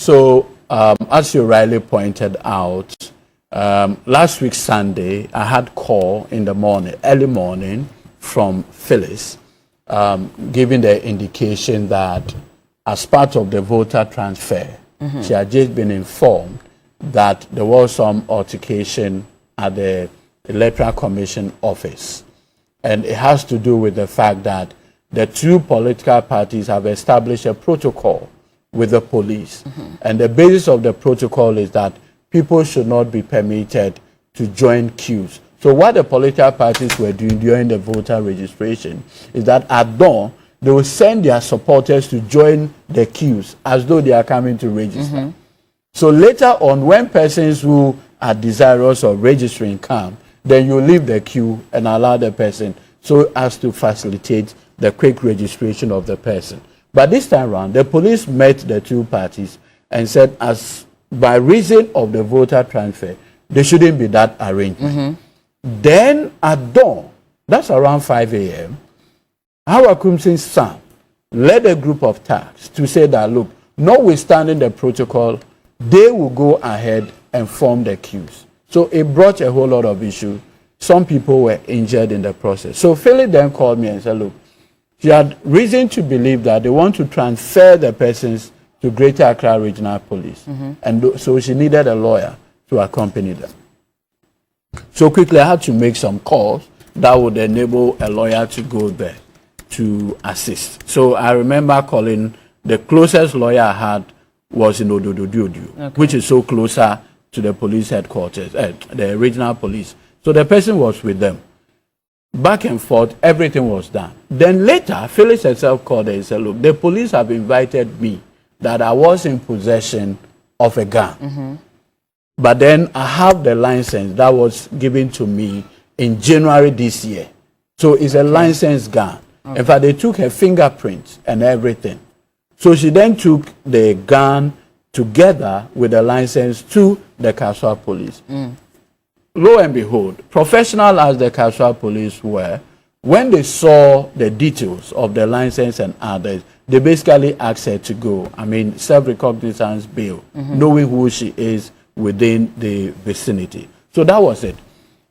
So, as you rightly pointed out, last week Sunday, I had call in the morning, early morning, from Phyllis, giving the indication that as part of the voter transfer, she had just been informed that there was some altercation at the Electoral Commission office. And it has to do with the fact that the two political parties have established a protocol with the police. And the basis of the protocol is that people should not be permitted to join queues. So what the political parties were doing during the voter registration is that at dawn, they will send their supporters to join the queues as though they are coming to register. So later on, when persons who are desirous of registering come, then you leave the queue and allow the person so as to facilitate the quick registration of the person. But this time around, the police met the two parties and said, as by reason of the voter transfer, there shouldn't be that arrangement. Then at dawn, that's around 5 a.m., Hawa Kumsin's son led a group of thugs to say that, look, notwithstanding the protocol, they will go ahead and form the queues. So it brought a whole lot of issues. Some people were injured in the process. So Philip then called me and said, look, she had reason to believe that they want to transfer the persons to Greater Accra Regional Police. And so she needed a lawyer to accompany them. So quickly I had to make some calls that would enable a lawyer to go there to assist. So I remember calling, the closest lawyer I had was in Ododododio, which is so closer to the police headquarters, the regional police. So the person was with them. Back and forth, everything was done. Then later, Phyllis herself called and said, look, the police have invited me that I was in possession of a gun. But then I have the license that was given to me in January this year. So it's a licensed gun. In fact, they took her fingerprints and everything. So she then took the gun together with the license to the Kaswa police. Lo and behold, professional as the Kaswa police were, when they saw the details of the license and others, they basically asked her to go. I mean, self-recognizance bail, knowing who she is within the vicinity. So that was it.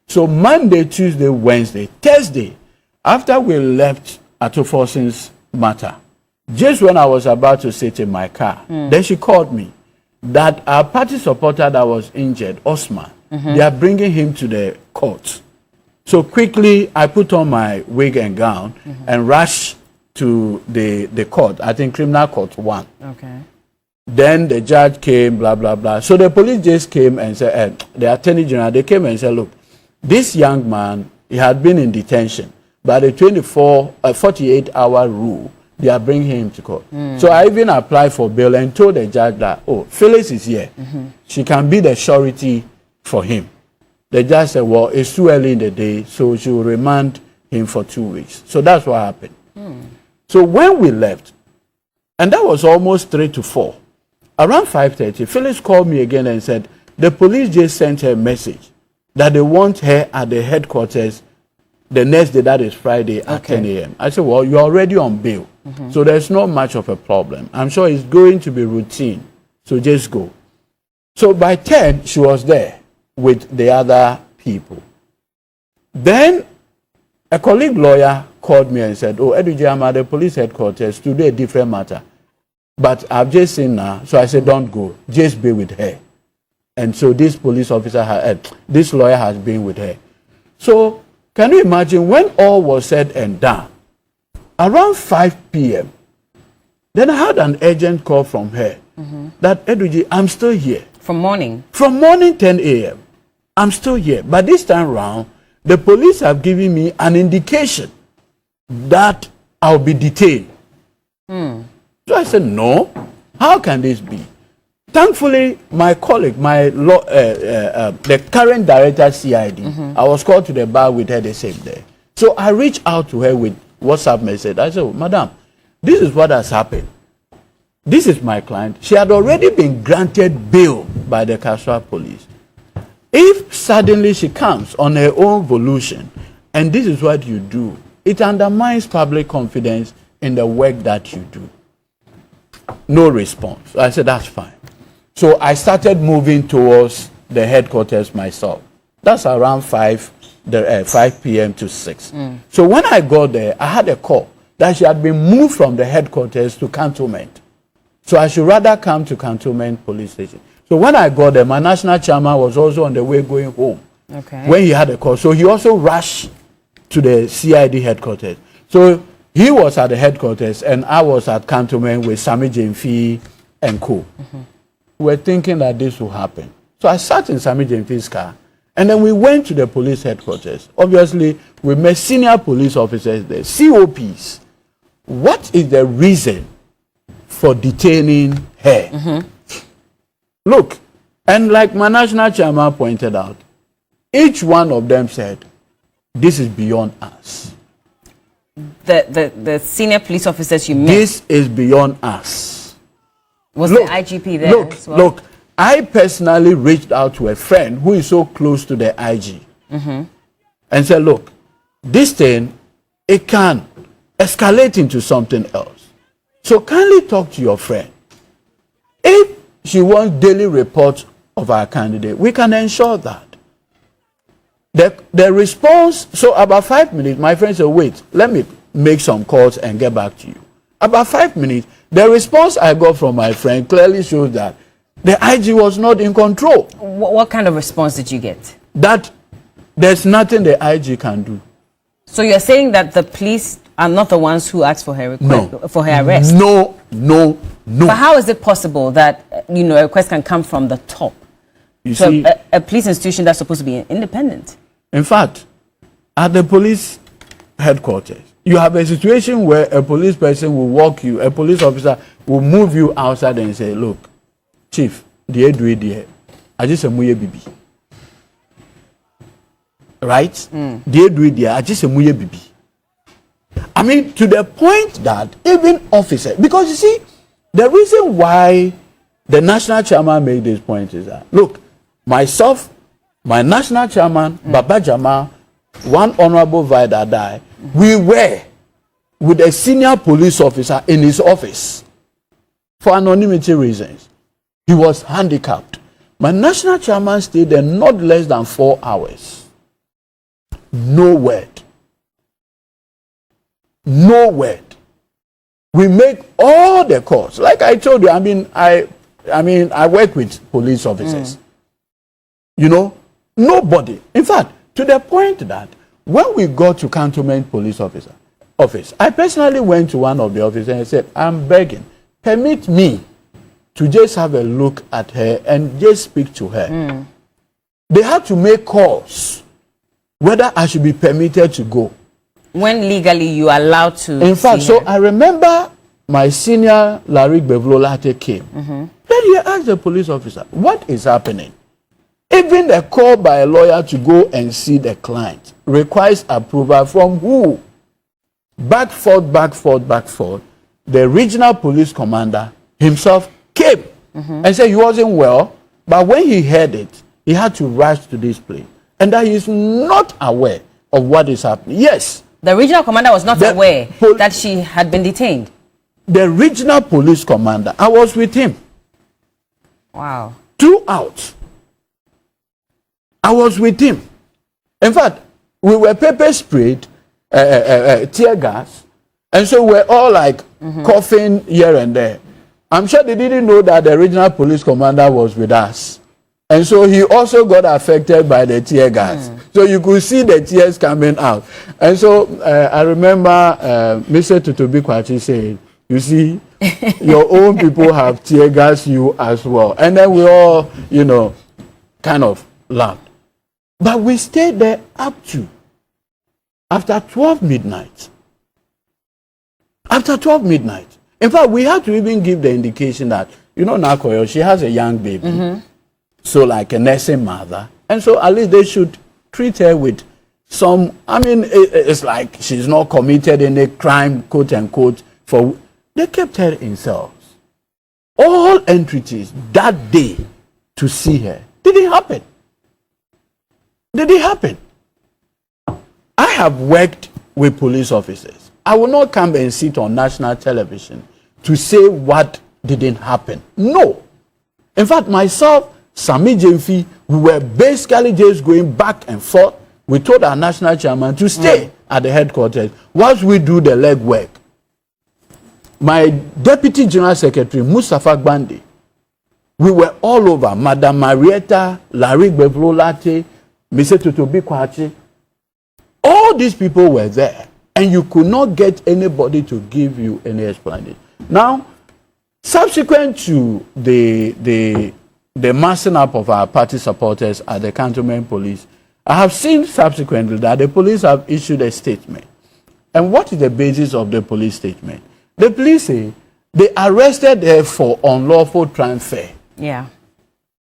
So Monday, Tuesday, Wednesday, Thursday, after we left Atoforsin's matter, just when I was about to sit in my car, then she called me that our party supporter that was injured, Osman, they are bringing him to the court. So quickly, I put on my wig and gown and rushed to the court, I think Criminal Court 1. Then the judge came, blah, blah, blah. So the police just came and said, the Attorney General, they came and said, look, this young man, he had been in detention. By the 48-hour rule, they are bringing him to court. So I even applied for bail and told the judge that, oh, Phyllis is here. She can be the surety for him. The judge said, well, it's too early in the day, so she will remand him for 2 weeks. So that's what happened. So when we left, and that was almost 3 to 4, around 5:30, Phyllis called me again and said, the police just sent her a message that they want her at the headquarters the next day, that is Friday at 10 a.m. I said, well, you're already on bail, so there's not much of a problem. I'm sure it's going to be routine, so just go. So by 10, she was there with the other people. Then a colleague lawyer called me and said, oh, Eduje, I'm at the police headquarters to do a different matter. But I've just seen her, so I said, don't go, just be with her. And so this police officer, this lawyer has been with her. So can you imagine when all was said and done, around 5 p.m., then I had an urgent call from her that, Eduje, I'm still here. From morning? From morning 10 a.m. I'm still here. But this time around, the police have given me an indication that I'll be detained. So I said, no, how can this be? Thankfully, my colleague, the current director CID, I was called to the bar with her the same day. So I reached out to her with WhatsApp message. I said, oh, madam, this is what has happened. This is my client. She had already been granted bail by the Kaswa police. If suddenly she comes on her own volition, and this is what you do, it undermines public confidence in the work that you do. No response. I said, that's fine. So I started moving towards the headquarters myself. That's around 5 p.m. to 6. So when I got there, I had a call that she had been moved from the headquarters to Cantonment. So I should rather come to Cantonment Police Station. So when I got there, my national chairman was also on the way going home. Okay. When he had a call. So he also rushed to the CID headquarters. So he was at the headquarters and I was at Cantonment with Sami Jemfi and co. We were thinking that this would happen. So I sat in Sami Jemfi's car and then we went to the police headquarters. Obviously, we met senior police officers there, COPs. What is the reason for detaining her? Look, and like my national chairman pointed out, each one of them said, this is beyond us. The senior police officers you met? This is beyond us. Was the IGP there as well? Look, I personally reached out to a friend who is so close to the IG and said, look, this thing, it can escalate into something else. So kindly talk to your friend. If she wants daily reports of our candidate, we can ensure that. The response, so about 5 minutes, my friend said, wait, let me make some calls and get back to you. About 5 minutes, the response I got from my friend clearly shows that the IG was not in control. What kind of response did you get? That there's nothing the IG can do. So you're saying that the police are not the ones who asked for her request, for her arrest? No. But how is it possible that a request can come from the top? You so see, a police institution that's supposed to be independent. In fact, at the police headquarters, you have a situation where a police person will walk you, a police officer will move you outside and say, look, Chief, I just muye bibi. Right? I just muye bibi. I mean, to the point that even officers, because you see, the reason why the national chairman made this point is that, look, myself, my national chairman, Baba Jama, one honorable Vida Dai, we were with a senior police officer in his office for anonymity reasons. He was handicapped. My national chairman stayed there not less than 4 hours. No word. No word. We make all the calls. Like I told you, I work with police officers. Nobody. In fact, to the point that when we got to Cantonment Police office, I personally went to one of the officers and said, I'm begging, permit me to just have a look at her and just speak to her. They had to make calls whether I should be permitted to go. When legally you are allowed to. In fact, so I remember my senior Larik Bevlolate came. Then he asked the police officer, what is happening? Even a call by a lawyer to go and see the client requires approval from who? Back, forth. The regional police commander himself came and said he wasn't well, but when he heard it, he had to rush to this place. And that he is not aware of what is happening. Yes. The regional commander was not aware that she had been detained. The regional police commander, I was with him. Wow. Throughout. I was with him. In fact, we were pepper sprayed, tear gas, and so we're all like coughing here and there. I'm sure they didn't know that the regional police commander was with us. And so he also got affected by the tear gas. So you could see the tears coming out. And so I remember Mr. Tutubi Kwachi saying, you see, your own people have tear gas you as well. And then we all, kind of laughed. But we stayed there up to after 12 midnight. After 12 midnight. In fact, we had to even give the indication that, Nakoyo, she has a young baby. So like a nursing mother. And so at least they should treat her with some, it's like she's not committed any crime, quote unquote, for, they kept her in cells. All entities that day to see her didn't happen. I have worked with police officers. I will not come and sit on national television to say what didn't happen. No. In fact, myself, Sami Jemfi, we were basically just going back and forth. We told our national chairman to stay at the headquarters whilst we do the legwork. My Deputy General Secretary, Mustafa Gbandi, we were all over. Madam Marietta, Larry Bevrolate, Mr. Totobi Kwachi. All these people were there. And you could not get anybody to give you any explanation. Now, subsequent to the massing up of our party supporters at the cantonment police, I have seen subsequently that the police have issued a statement. And what is the basis of the police statement? The police say they arrested her for unlawful transfer. Yeah.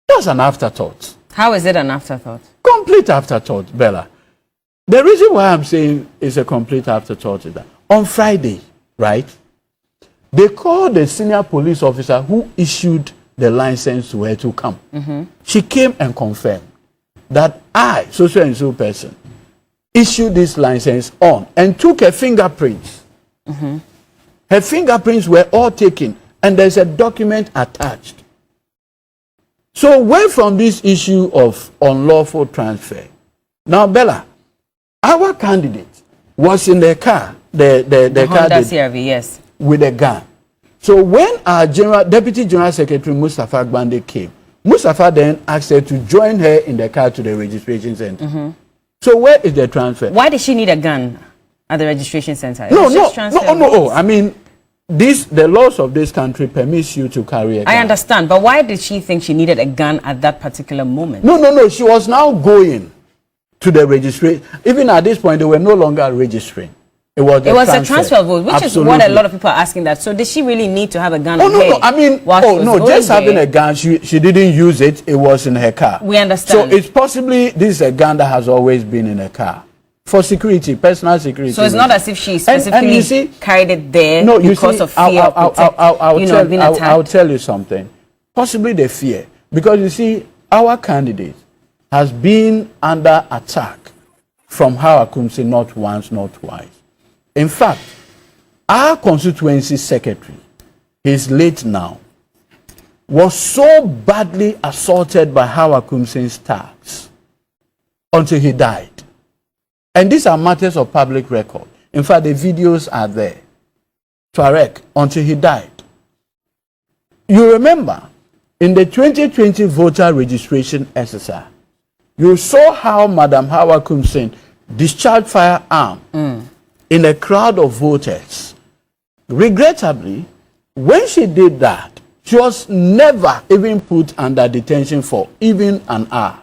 That's an afterthought. How is it an afterthought? Complete afterthought, Bella. The reason why I'm saying it's a complete afterthought is that on Friday, right, they called the senior police officer who issued the license to her to come. She came and confirmed that I, so and so person, issued this license on and took her fingerprints. Her fingerprints were all taken and there's a document attached. So away from this issue of unlawful transfer, now Bella, our candidate was in the car, the car Honda CRV, yes, with a gun. So when our Deputy General Secretary Mustafa Gbande came, Mustafa then asked her to join her in the car to the registration center. So where is the transfer? Why did she need a gun at the registration center? No. I mean, the laws of this country permits you to carry a gun. I understand, but why did she think she needed a gun at that particular moment? No. She was now going to the registration. Even at this point, they were no longer registering. It was a transfer vote, which is what a lot of people are asking that. So did she really need to have a gun? No. I mean, just having a gun, she didn't use it. It was in her car. We understand. So it's possibly this is a gun that has always been in her car for security, personal security. So it's not as if she specifically carried it there because of fear of being attacked. I'll tell you something. Possibly the fear, because you see, our candidate has been under attack from Hawa Kumsi not once, not twice. In fact, our constituency secretary, he's late now, was so badly assaulted by Hawa Kumsi's staffs until he died. And these are matters of public record. In fact, the videos are there. Tuareg, until he died. You remember, in the 2020 voter registration exercise, you saw how Madam Hawa Kumsin discharged firearm in a crowd of voters. Regrettably, when she did that, she was never even put under detention for even an hour.